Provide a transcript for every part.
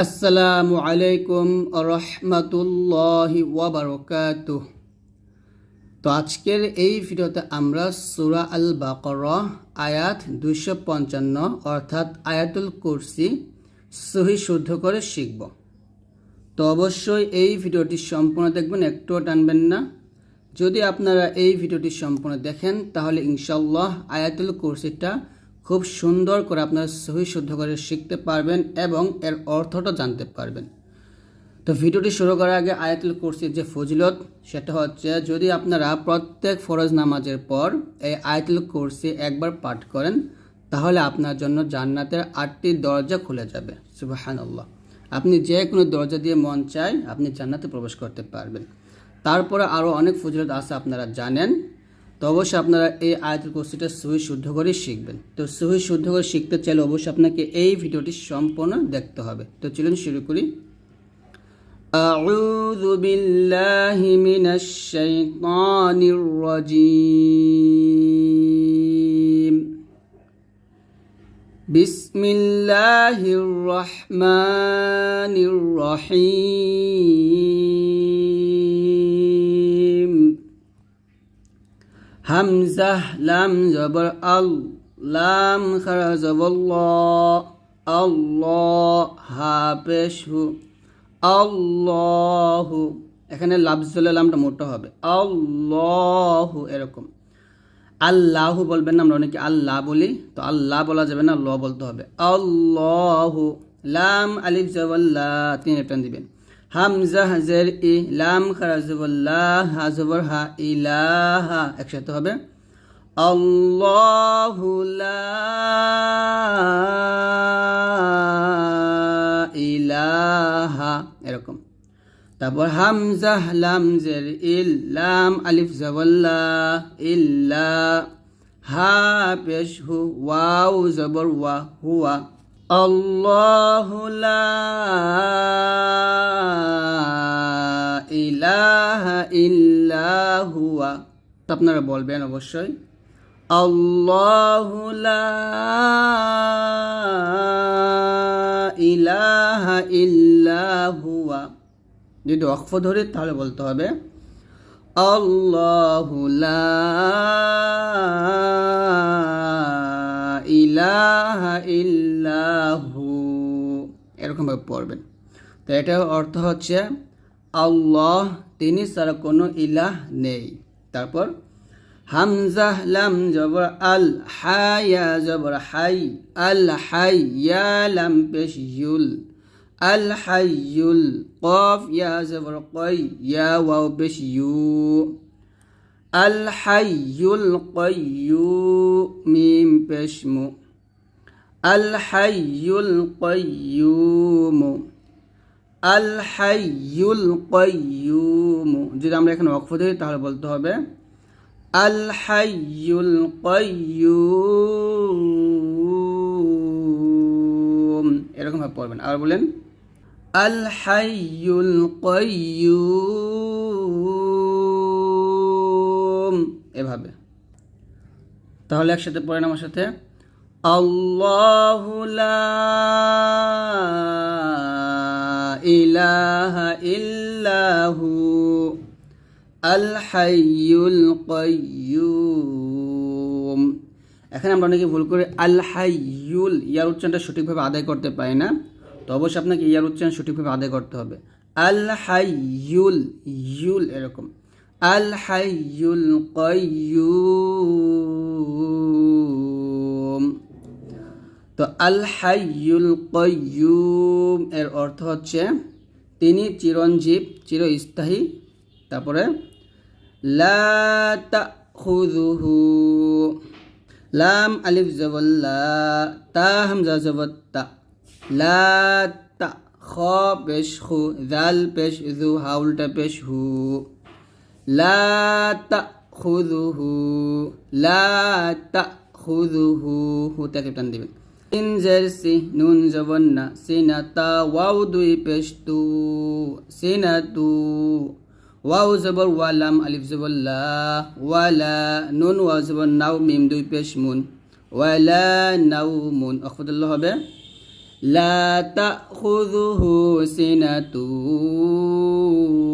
আসসালামু আলাইকুম রহমতুল্লাহি ওয়া বারাকাতুহ। তো আজকের এই ভিডিওতে আমরা সূরা আল বাকারা আয়াত 255 অর্থাৎ আয়াতুল কুরসি সহি শুদ্ধ করে শিখব। তো অবশ্যই এই ভিডিওটি সম্পূর্ণ দেখবেন, একটুও টানবেন না। যদি আপনারা এই ভিডিওটি সম্পূর্ণ দেখেন তাহলে ইনশাআল্লাহ আয়াতুল কুরসিটা খুব সুন্দর করে আপনারা সহি শুদ্ধ করে শিখতে পারবেন এবং এর অর্থটা জানতে পারবেন। তো ভিডিওটি শুরু করার আগে আয়াতুল কুরসির যে ফজিলত সেটা হচ্ছে, যদি আপনারা প্রত্যেক ফরজ নামাজের পর এই আয়াতুল কুরসি একবার পাঠ করেন তাহলে আপনার জন্য জান্নাতের 8টি দরজা খুলে যাবে। সুবহানাল্লাহ। আপনি যে কোনো দরজা দিয়ে মন চায় আপনি জান্নাতে প্রবেশ করতে পারবেন। তারপরে আরও অনেক ফজিলত আছে আপনারা জানেন। তো অবশ্যই আপনারা এই আয়াতুল কুরসিটা সহি শুদ্ধ করে শিখবেন। তো সহি শুদ্ধ করে শিখতে চাইলে অবশ্যই আপনাকে এই ভিডিওটি সম্পূর্ণ দেখতে হবে। তো চলুন শুরু করি। আউযু বিল্লাহি মিনাশ শাইতানির রাজীম। বিসমিল্লাহির রহমানির রহিম। হামজাহ লাম জবর আল, লাম খারা জবর ল, আল্লাহ হা পেশ হু, আল্লাহু। এখানে লাফজুল লামটা মোটা হবে, আল্লাহু এরকম। আল্লাহু বলবেন না, আমরা অনেকে আল্লাহ বলি, তো আল্লাহ বলা যাবে না, ল বলতে হবে। আল্লাহু লাম আলিফ জবর লা, 3 টান দিবেন। হামজা হাজের ই, লাম খারা জবর লা, হা জবর হা, ইলাহা একসাথে হবে। আল্লাহু লা ইলাহা এরকম। তারপর হামজা লাম জের ইল, লাম আলিফ জবর লা, ইল্লা হা পেশ হু, ওয়াও জবর ওয়া, হুয়া। আল্লাহু লা ইলাহা ইল্লা হুয়া। আপনারা বলবেন অবশ্যই, আল্লাহু লা ইলাহা ইল্লা হুয়া। যদি ওয়াকফ ধরি তাহলে বলতে হবে আল্লাহু লা ইলাহা ইল্লাহু, এরকমভাবে পড়বেন। তো এটার অর্থ হচ্ছে আল্লাহ তিনি ছাড়া কোনো ইলাহ নেই। তারপর হামজা লাম জবর আল, হায়া জবর হাই, আল হাই ইয়া লাম পেশ ইউল, আল হাইয়ুল কফ ইয়া জবর কই, ইয়া ওয়াও পেশ ইউ, আল হাইয়ুল কাইয়্যুম মিম পেশ মু, আল হাইয়ুল কাইয়্যুম, আল হাইয়ুল কাইয়্যুম। যদি আমরা এখানে ওয়াকফ দিই তাহলে বলতে হবে আল হাইয়ুল কাইয়্যুম, এরকম ভাবে পড়বেন। আর বলেন আল হাইয়ুল কাইয়্যুম, এভাবে। তাহলে একসাথে পড়েন আমার সাথে, আল্লাহু লা ইলাহা ইল্লাহু আল হাইয়ুল কাইয়্যুম। এখানে আমরা অনেকে ভুল করে আল হাইয়ুল ইয়ার উচ্চারণটা সঠিকভাবে আদায় করতে পারি না। তো অবশ্যই আপনাকে ইয়ার উচ্চারণ সঠিকভাবে আদায় করতে হবে। আল হাইয়ুল ইউল এরকম, আল হাইয়ুল কাইয়্যুম। তো আল হাইয়ুল কাইয়্যুম এর অর্থ হচ্ছে তিনি চিরঞ্জীব, চিরস্থায়ী। তারপরে লা তাখুযুহু, লাম আলিফ জবর লা, তা হামজা জবর তা, লা তা খ পেশ খু, জাল পেশ জু, হাউলটা পেশ হু, লা তাখুযুহু, লা তাখুযুহু, হুতে টান দিবেন। সিন জের সি, নুন জবর না, সিনাতা ওয়াও 2 পেশ তু, সিনাতু, ওয়াও জবর ওয়া, লাম আলিফ জবর লা, ওয়ালা, নুন ওয়াও জবর নাও, মিম 2 পেশ মুন, ওয়ালা নাউমুন। অখফদুল্লাহ হবে লা তাখুযুহু সিনাতু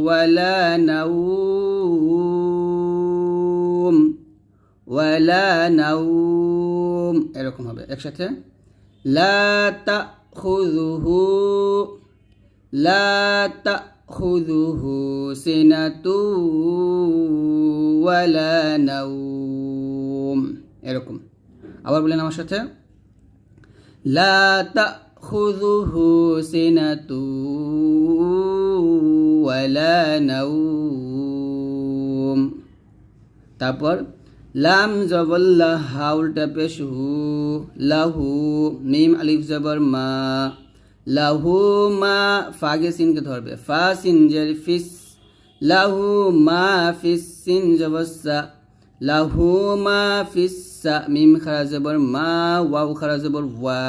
ওয়ালা নাওম ওয়ালা নাওম, এরকম হবে একসাথে। লা তাখুযুহু লা তাখুযুহু সিনাতু ওয়ালা নাওম, এরকম। আবার বলেন আমার সাথে, লা তাখুযুহু সিনাতু ওয়ালা নাওম। তারপর লাম জবর লা, হা উল্টা পেশ হু, লাহু, মিম আলিফ জবর মা, লাহু মা, ফাগে সিনকে ধরবে, ফা সিন জের ফিস, লাহু মা ফিস, সিন জবর সা, লাহু মা ফিস সা, মিম খারা জবর মা, ওয়াও খারা জবর ওয়া,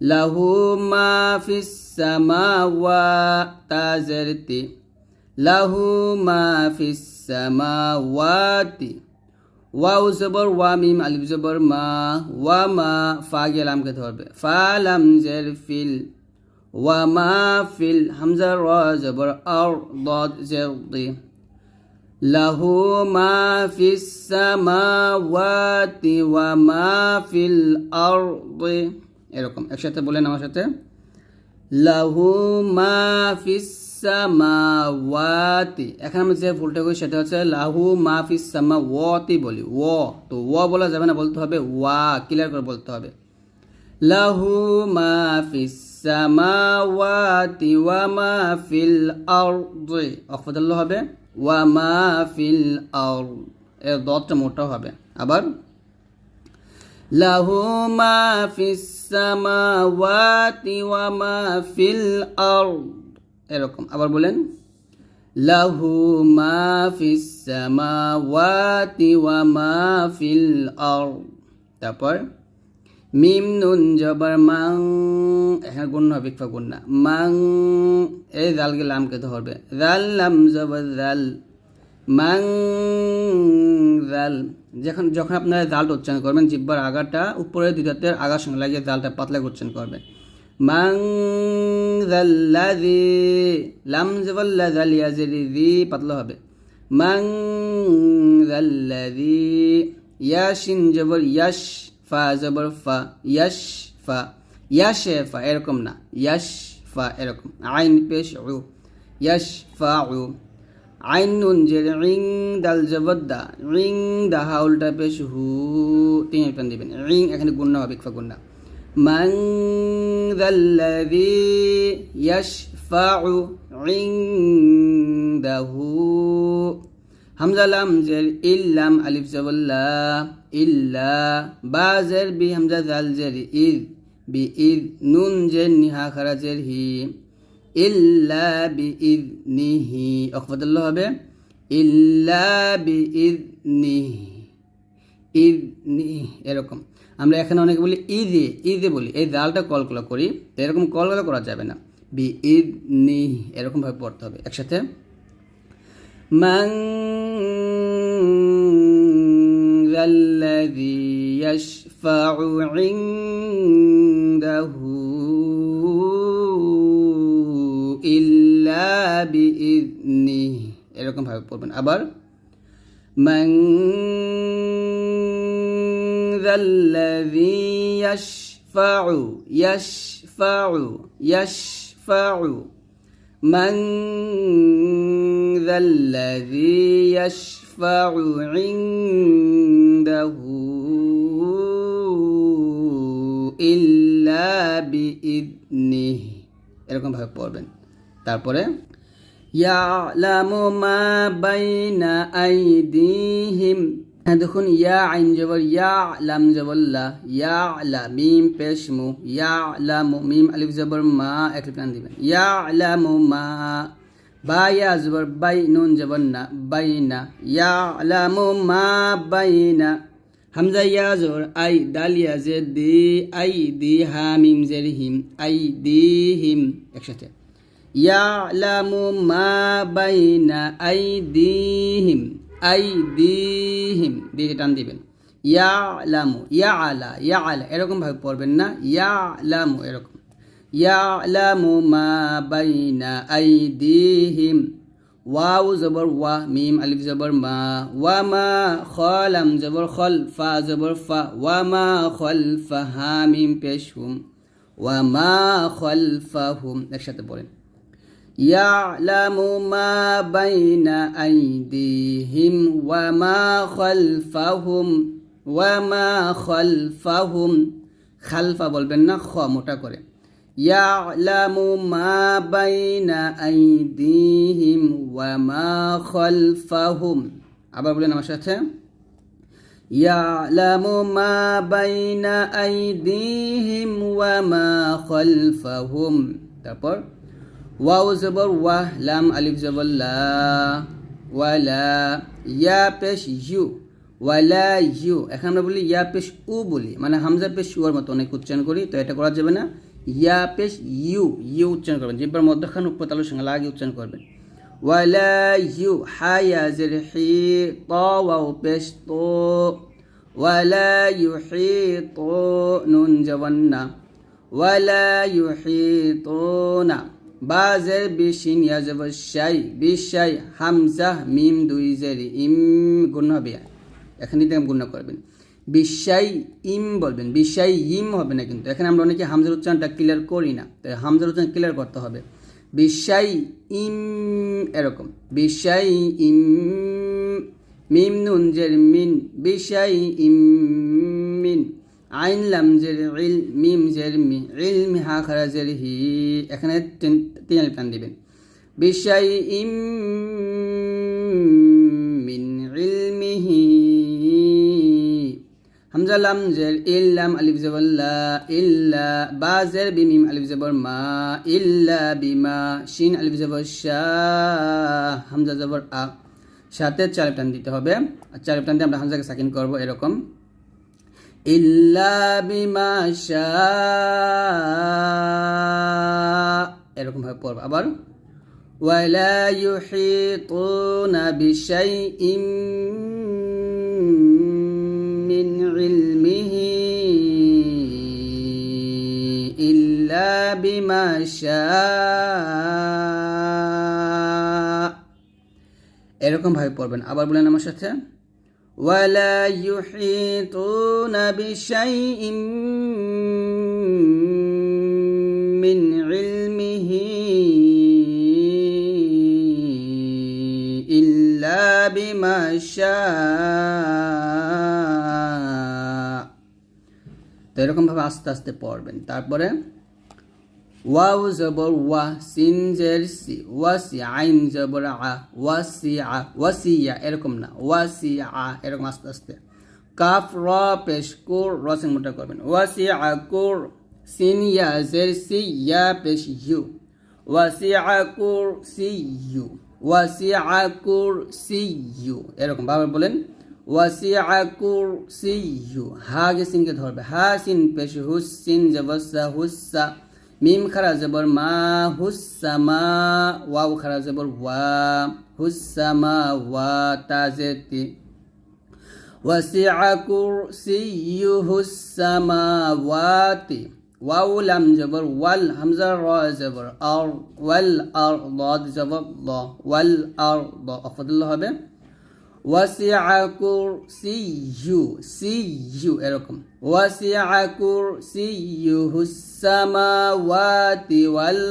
লাহু মা ফিস সামাওয়া, তা জের তি, লাহু মা ফিস সামাওয়াতি, ওয়াও জবর ওয়া, মিম আলিফ জবর মা, ওয়া মা, ফা গে লামকে ধরবে, ফা লাম জের ফিল, ওয়া মা ফিল, হামজা র জবর আর, দাদ জের দি, লাহু মা ফিস সামাওয়াতি ওয়া মা ফিল আরদি, এরকম একসাথে বলেন আমার সাথে, লাহু মা ফিস সামাওয়াতি। এখানে আমি যে ভুলটা করি সেটা হচ্ছে লাহু মা ফিস সামাওয়াতি বলি, ও তো ও বলা যাবে না, বলতে হবে ওয়া, ক্লিয়ার করে বলতে হবে, লাহু মা ফিস সামাওয়াতি ওয়া মা ফিল আরদি, অখফাদাল্লাহ হবে, ওয়া মা ফিল আরদ, এর দতটা মোটা হবে। আবার লাহু মা ফিস সামাওয়াতি ওয়া মা ফিল আরদ, এরকম। আবার বলেন, লাহু মা ফিস সামাওয়াতি ওয়া মা ফিল আরদ। তারপর মিম নুন জবর মাং, এখানে গুণ হবে, ইকফা গুণ না, মাং, এই জালকে লামকে ধরবে, জাল লাম জবর জাল, মাং জাল। যখন আপনারা জালটা উচ্চারণ করবেন, জিহ্বার আগাটা উপরে দুই দাঁতের আগার সঙ্গে লাগিয়ে জালটা পাতলা উচ্চারণ করবেন, মাং জাল্লাযী, লাম জবর লা, জাল ইয়াজিরি জি, পাতলা হবে, মাং জাল্লাযী, ইয়াশিন জবর ইয়াশ, ফা জবর ফা, ইয়াশ ফা, ইয়াশে ফা, এরকম না, ইয়াশ ফা, এরকম। আইন পেশ উ, ইয়াশ ফা উ, আইন নুন জের ইং, দাল জবর দা, ইং দা, হা উল্টা পেশ হু, তিন টান দিবেন, ইং এখানে গুণ হবে, ইকফা গুণ না, মান যাল্লাযী ইয়াশফাউ ইনদাহু, হামজা লাম জের ইল, লাম আলিফ জবর লা, ইল্লা, বা জের বি, হামজা জাল জের ইদ, বি ইদ, নুন জের নিহা খারা জের হি, ইল্লা বি ইদ নিহি, অখফাদাল্লাহ হবে, ইল্লা বি ইদ নিহি, ইদ নিহি, এরকম। আমরা এখানে অনেকে বলি ঈদে, ঈদে বলি, এই জালটা কলকলা করি, তো এরকম কলকলা করা যাবে না, বি ইদ নিহি, এরকমভাবে পড়তে হবে একসাথে। মান যাল্লাযী ইয়াশফাউ ইনদাহু ইল্লা বিইযনিহি, এরকম ভাবে পড়বেন। আবার মান যাল্লাযী ইয়াশফাউ, ইয়াশফাউ, ইয়াশফাউ, মান যাল্লাযী ইয়াশফাউ ইনদাহু ইল্লা বিইযনিহি, এরকম ভাবে পড়বেন। তারপরে ইয়ালামু মা বাইনা আইদিহিম, দেখুন ইয়া আইন জবর ইয়া, লাম জবর লা, ইয়ালা, মিম পেশ মু, ইয়ালামু, মিম আলিফ জবর মা, এক টান দিবেন, ইয়ালামু মা, বা ইয়া জবর বাই, নুন জবর না, বাইনা, ইয়ালামু মা বাইনা, হামজা ইয়া জবর আই, দাল ইয়া জের দি, আই দি, হা মিম জের হিম, আই দি হিম, একসাথে, ইয়ালামু মা বাইনা আইদিহিম, আইদিহিম দিয়ে টান দিবেন, ইয়ালামু, ইয়ালা, ইয়ালা, এরকম ভাবে পড়বেন না, ইয়ালামু, এরকম। ইয়ালামু মা বাইনা আইদিহিম ওয়াও জবর ওয়া মিম আলিফ জবর মা ওয়া মা খলাম জবর খল ফা জবর ফা ওয়া মা খলফাহা মিম পেশ হুম ওয়া মা খলফাহুম একসাথে পড়েন ইয়ালামু মা বাইনা আইদিহিম ওয়া মা খলফাহুম ওয়া মা খলফাহুম খালফা বলবেন না খ মোটা করে ইয়ালামু মা বাইনা আইদিহিম ওয়া মা খলফাহুম আবার বলেন আমার সাথে ইয়ালামু মা বাইনা আইদিহিম ওয়া মা খলফাহুম তারপর ওয়াও জবর ওয়া লাম আলিফ জবর লা ওয়ালা ইয়া পেশ ইউ ওয়ালা ইউ এখন আমরা বলি ইয়া পেশ উ বলি মানে হামজা পেশ উর মতো অনেক উচ্চারণ করি তো এটা করা যাবে না ইয়া পেশ ইউ ইউ উচ্চারণ করবেন জিহ্বার মধ্যখান উপর তালুর সঙ্গে লাগিয়ে উচ্চারণ করবেন ওয়ালা ইউ হায়া জের হি ত ওয়াও পেশ তো ওয়ালা ইউহিতু নুন জবান্না ওয়ালা ইউহিতুনা বাজের বিশিন ইয়া জবর শাই বিশাই হামজা মিম দুই জের ইম গুণ হবে এখানে দিকে গুণ করবেন বিশাই ইম বলবেন বিশাই ইম হবে না কিন্তু এখানে আমরা অনেকে হামজার উচ্চারণটা ক্লিয়ার করি না তাই হামজার উচ্চারণ ক্লিয়ার করতে হবে বিশাই ইম এরকম বিশাই ইম মিম নুন জের মিন বিশাই ইম মিন আইন লাম জের ইল মিম জের মি ইলমি হা খারা জের হি এখানে তিন আলিফ টান দিবেন বিশাই ইম মিন ইলমিহি হামজা লাম জের ইল লাম আলিফ জবর লা ইল্লা বা জের বি মিম আলিফ জবর মা ইল্লা বিমা শিন আলিফ জবর শা হামজা জবর আ সাথে চার আলিফ টান দিতে হবে আর চার আলিফ টান দিয়ে আমরা হামজাকে সাকিন করব এরকম ইল্লা বিমা শা এরকম ভাবে পড়ব আবার ওয়ালা ইউহিতুনা বিশাইইন মিন ইলমিহি ইল্লা বিমা শা এরকম ভাবে পড়বেন আবার বলেন আমার সাথে ওয়ালা ইউহিতুনা বিশাইইন মিন ইলমিহি ইল্লা বিমা শা তো এরকম ভাবে আস্তে আস্তে পড়বেন তারপরে ওয়াও জবর ওয়া সিন জের সি ওয়াসি আইন জবর আ ওয়াসিআ ওয়াসিয়া এরকম না ওয়াসিআ এরকম আস্তে আস্তে কাফ র পেশ কুর র সিন মোটা করবেন ওয়াসিআ কুর সিন ইয়া জের সি ইয়া পেশ ইউ ওয়াসিআ কুর সি ইউ ওয়াসিআ কুর সি ইউ এরকম ভাবে বলেন ওয়াসিআ কুর সি ইউ হা গে সিনকে ধরবে হা সিন পেশ হুস সিন জবর সা হুসা মিম খারা জবর মা হুসামা ওয়াও খারা জবর ওয়া হুসামা ওয়া তাজেতি ওয়াসিআ কুরসিয়ুহুস সামাওয়াতি ওয়াও লাম জবর ওয়াল হামজা র জবর আর ওয়াল আর দাদ জবর দ ওয়াল আর দ অফদল হবে ওয়াসিআ কুরসিয়ু সিয়ু এরকম ওয়াসিআ কুরসিয়ুহুস সামাওয়াতি ওয়াল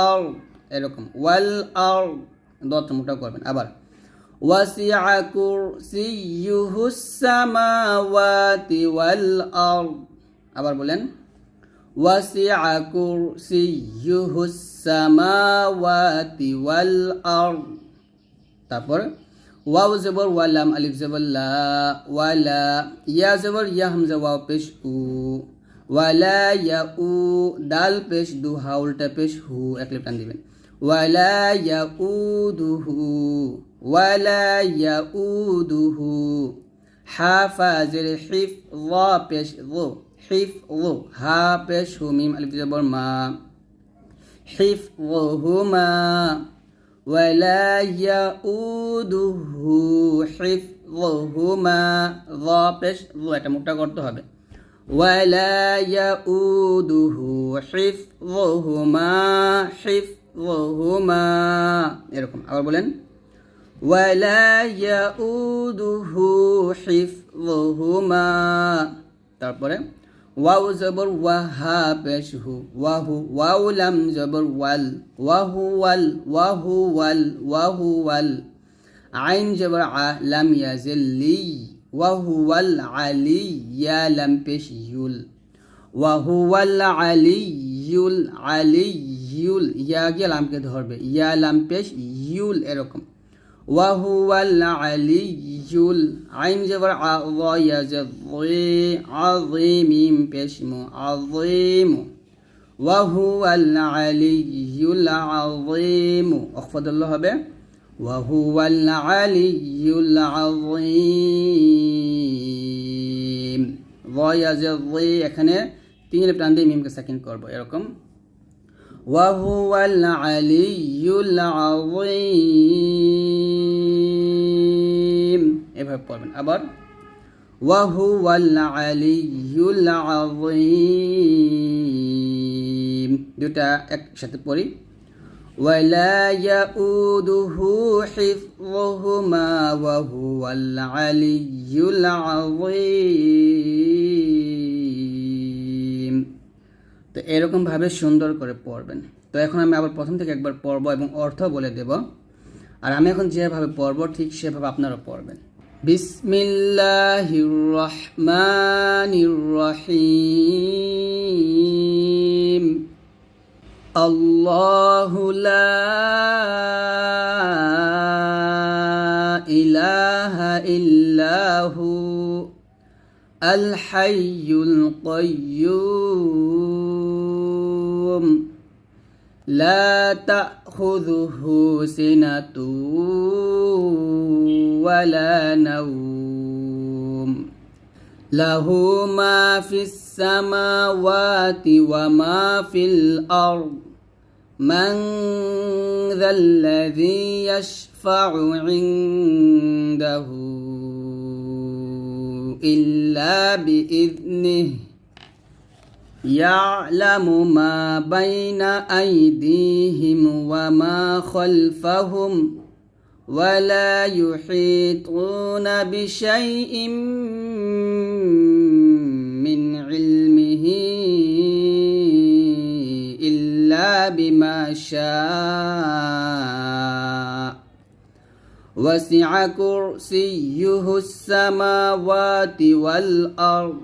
আর এরকম ওয়াল আর দত মোটা করবেন আবার ওয়াসিআ কুরসিয়ুহুস সামাওয়াতি ওয়াল আর আবার বলেন ওয়াসিআ কুরসিয়ুহুস সামাওয়াতি ওয়াল আর তারপর ওয়াও জবর ওয়ালাম আলিফ জবর লা ওয়ালা ইয়া জবর ইয়া হামজা ওয়াও পেশ উ ওয়ালা ইয়া উ দাল পেশ দু হা উল্টা পেশ হু এক লিপ টান দিবেন ওয়ালা ইয়া উদুহু ওয়ালা ইয়া উদুহু হা ফাজের হিফ য পেশ য হিফ য হা পেশ হু মিম আলিফ জবর মা হিফ হুমা ولا يؤوده حفظهما ضابش এটা মোটা করতে হবে ওয়ালা ইয়াউদুহু হিফযুহুমা হিফযুহুমা, এরকম। আবার বলেন ওয়ালা ইয়াউদুহু হিফযুহুমা। তারপরে ওয়াও জবর ওয়াহা পেশ হু, ওয়াহু, ওয়াও লাম জবর ওয়াল, ওয়াহু ওয়াল, ওয়াহু ওয়াল, ওয়াহু ওয়াল। আইন জবর আ, লাম ইয়াজিল লি, ওয়াহু ওয়াল আলি, ইয়া লাম পেশ ইউল, ওয়াহু ওয়াল আলিয়ুল, আলিয়ুল, ইয়া গিয়ে লামকে ধরবে, ইয়া লাম পেশ ইউল, এরকম। ওয়াহুয়াল আলিয়ুল, আইন জবর আ, ওয়া ইয়াজিল জি, আযীম পেশ মু, আযীম, ওয়াহুয়াল আলিয়ুল আযীম। ওয়াকফাদুল্লাহ হবে ওয়াহুয়াল আলিয়ুল আযীম। ওয়া ইয়াজিল জি, এখানে তিন টান দিয়ে মিমকে সাকিন করব, এরকম। ওয়াহুয়াল আলিয়ুল আযীম, এভাবে পড়বেন। আবার ওয়াহুয়াল আলিয়ুল আযীম, দুটা একসাথে পড়ি। ওয়ালা ইয়াউদুহু হিফযুহুমা ওয়াহুয়াল আলিয়ুল আযীম। তো এরকমভাবে সুন্দর করে পড়বেন। তো এখন আমি আবার প্রথম থেকে একবার পড়ব এবং অর্থ বলে দেব, আর আমি এখন যেভাবে পড়ব ঠিক সেভাবে আপনারা পড়বেন। বিসমিল্লাহির রহমানির রহিম। আল্লাহু লা ইলাহা ইল্লাহু আল হাইয়ুল কাইয়্যুম লা তাখুযুহু সিনাতুন ওয়ালা নাওম লাহু মা ফিস সামাওয়াতি ওয়া মা ফিল আরদ মান যাল্লাযী ইয়াশফা'ু ইনদাহু ইল্লা বিইذনিহি ইয়ালামু মা বাইনা আইদিহিম ওয়া মা খালফাহুম ওয়া লা ইউহীতুনা বিশাইইন মিন ইলমিহি ইল্লা বিমা শাআ ওয়াসি'a কুরসিয়্যুহুস সামাওয়াতি ওয়াল আরদ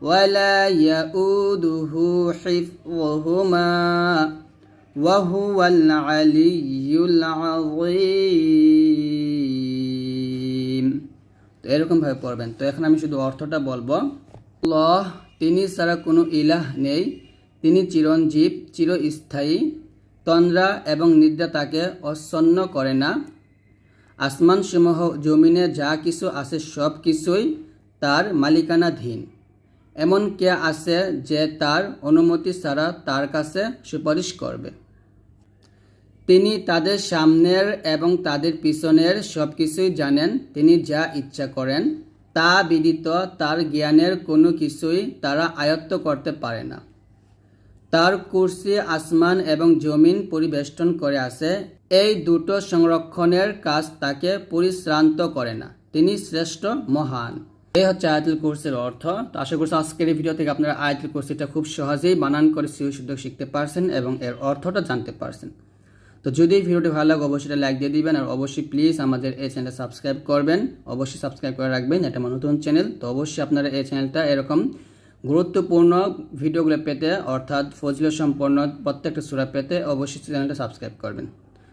ولا يؤوده حفظهما وهو العلي العظيم। তো এরকম ভাবে পড়বেন। তো এখন আমি শুধু অর্থটা বলবো। আল্লাহ, তিনি ছাড়া কোনো ইলাহ নেই, তিনি চিরঞ্জীব, চিরস্থায়ী, তন্দ্রা এবং নিদ্রা তাকে আচ্ছন্ন করে না। আসমানসমূহ, জমিনে যা কিছু আছে সব কিছুই তার মালিকানাধীন। এমন কে আছে যে তার অনুমতি ছাড়া তার কাছে সুপারিশ করবে? তিনি তাদের সামনের এবং তাদের পিছনের সব কিছুই জানেন। তিনি যা ইচ্ছা করেন তা ব্যতীত তার জ্ঞানের কোনো কিছুই তারা আয়ত্ত করতে পারে না। তার কুরসি আসমান এবং জমিন পরিবেষ্টন করে আছে। এই দুটো সংরক্ষণের কাজ তাকে পরিশ্রান্ত করে না। তিনি শ্রেষ্ঠ, মহান। এই হচ্ছে আয়াতুল কুরসির অর্থ। তো আশা করছি আজকের এই ভিডিও থেকে আপনারা আয়াতুল কুরসিটা খুব সহজেই বানান করে শুদ্ধ শিখতে পারছেন এবং এর অর্থটা জানতে পারছেন। তো যদি এই ভিডিওটি ভালো লাগে অবশ্যই লাইক দিয়ে দিবেন, আর অবশ্যই প্লিজ আমাদের এই চ্যানেলটা সাবস্ক্রাইব করবেন। অবশ্যই সাবস্ক্রাইব করে রাখবেন, এটা আমার নতুন চ্যানেল। তো অবশ্যই আপনারা এই চ্যানেলটা এরকম গুরুত্বপূর্ণ ভিডিওগুলো পেতে, অর্থাৎ ফজিলত সম্পন্ন প্রত্যেকটা সূরা পেতে অবশ্যই চ্যানেলটা সাবস্ক্রাইব করবেন।